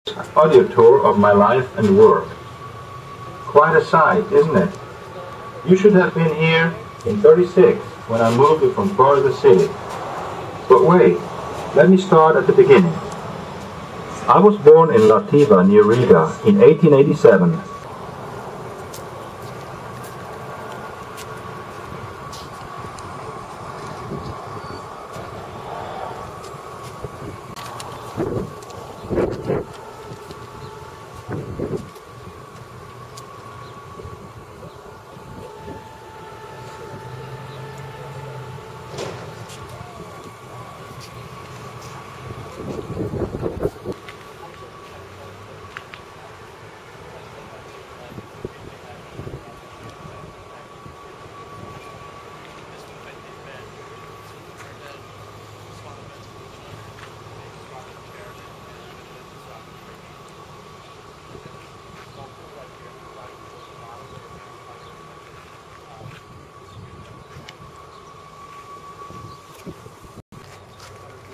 Audio tour of my life and work. Quite a sight, isn't it? You should have been here in '36 when I moved from Florida City. But wait, let me start at the beginning. I was born in Lativa near Riga in 1887.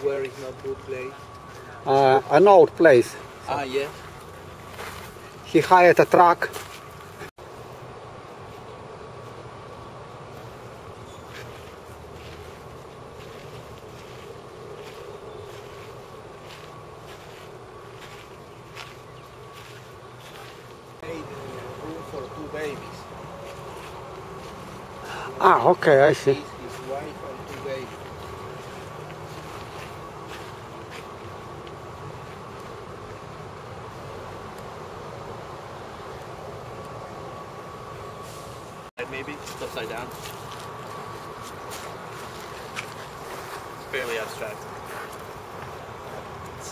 Where is not good place? An old place. Ah, yeah. He hired a truck. Made room for 2 babies. Ah, okay, I see. His wife and 2 babies. Maybe it's upside down. It's fairly abstract. It's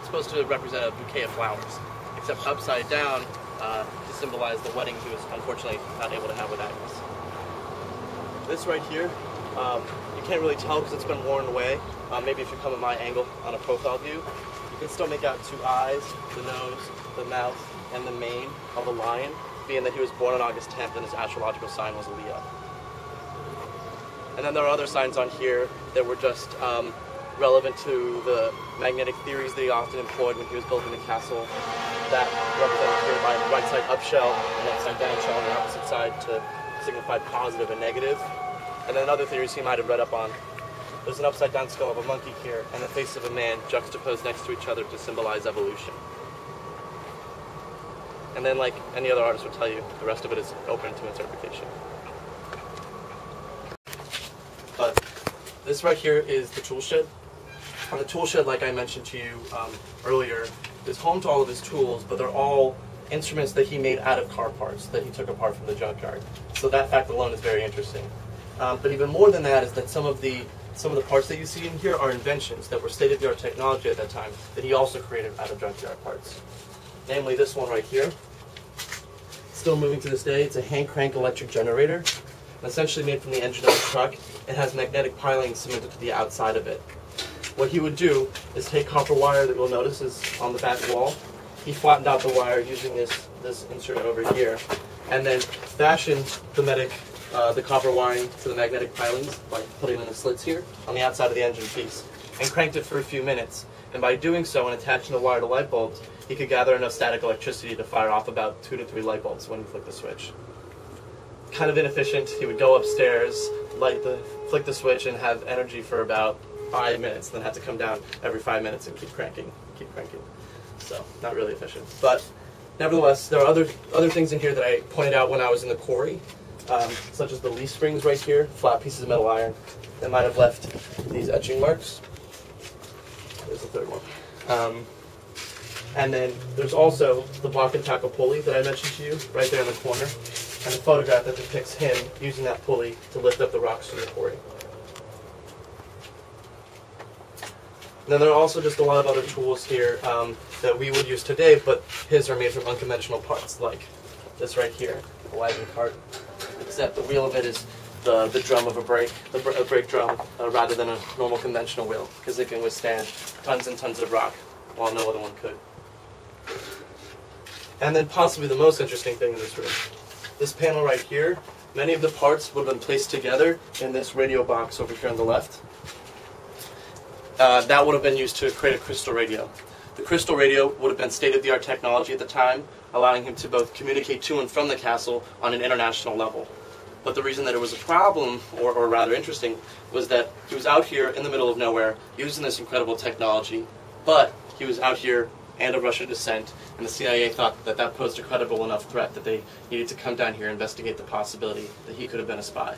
supposed to represent a bouquet of flowers, except upside down to symbolize the wedding he was unfortunately not able to have with Agnes. This right here, you can't really tell because it's been worn away. Maybe if you come at my angle on a profile view, you can still make out 2 eyes, the nose, the mouth, and the mane of a lion, being that he was born on August 10th and his astrological sign was Leo. And then there are other signs on here that were just relevant to the magnetic theories that he often employed when he was building the castle. That represented here by right side up shell and upside down shell on the opposite side to signify positive and negative. And then other theories he might have read up on. There's an upside down skull of a monkey here and the face of a man juxtaposed next to each other to symbolize evolution. And then, like any other artist would tell you, the rest of it is open to interpretation. But this right here is the tool shed. And the tool shed, like I mentioned to you earlier, is home to all of his tools, but they're all instruments that he made out of car parts that he took apart from the junkyard. So that fact alone is very interesting. But even more than that is that some of the parts that you see in here are inventions that were state-of-the-art technology at that time that he also created out of junkyard parts. Namely this one right here. Still moving to this day. It's a hand crank electric generator, essentially made from the engine of a truck. It has magnetic pilings cemented to the outside of it. What he would do is take copper wire that you'll notice is on the back wall. He flattened out the wire using this insert over here, and then fashioned the copper wiring to the magnetic pilings by putting in the slits here on the outside of the engine piece, and cranked it for a few minutes. And by doing so and attaching the wire to light bulbs, he could gather enough static electricity to fire off about 2 to 3 light bulbs when he flicked the switch. Kind of inefficient. He would go upstairs, flick the switch, and have energy for about 5 minutes, then have to come down every 5 minutes and keep cranking. So, not really efficient. But nevertheless, there are other things in here that I pointed out when I was in the quarry, such as the leaf springs right here, flat pieces of metal iron that might have left these etching marks. There's the third one. And then there's also the block and tackle pulley that I mentioned to you right there in the corner, and a photograph that depicts him using that pulley to lift up the rocks from the quarry. And then there are also just a lot of other tools here that we would use today, but his are made from unconventional parts, like this right here, the wagon cart, except the wheel of it is the drum of a brake drum, rather than a normal conventional wheel, because it can withstand tons and tons of rock, while no other one could. And then possibly the most interesting thing in this room, this panel right here, many of the parts would have been placed together in this radio box over here on the left. That would have been used to create a crystal radio. The crystal radio would have been state-of-the-art technology at the time, allowing him to both communicate to and from the castle on an international level. But the reason that it was a problem, or rather interesting, was that he was out here in the middle of nowhere using this incredible technology, but he was out here and of Russian descent, and the CIA thought that that posed a credible enough threat that they needed to come down here and investigate the possibility that he could have been a spy.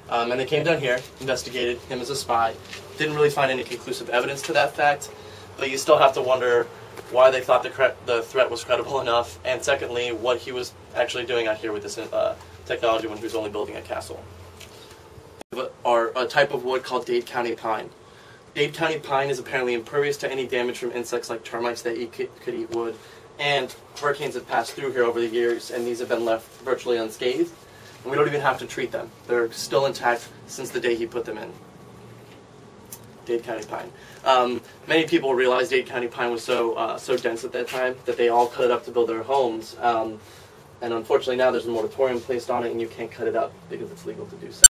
And they came down here, investigated him as a spy, didn't really find any conclusive evidence to that fact, but you still have to wonder why they thought the threat was credible enough, and secondly, what he was actually doing out here with this technology when he was only building a castle. Are a type of wood called Dade County pine. Dade County pine is apparently impervious to any damage from insects like termites that could eat wood, and hurricanes have passed through here over the years, and these have been left virtually unscathed, and we don't even have to treat them. They're still intact since the day he put them in. Dade County pine. Many people realized Dade County pine was so dense at that time that they all cut it up to build their homes, and unfortunately now there's a moratorium placed on it and you can't cut it up because it's legal to do so.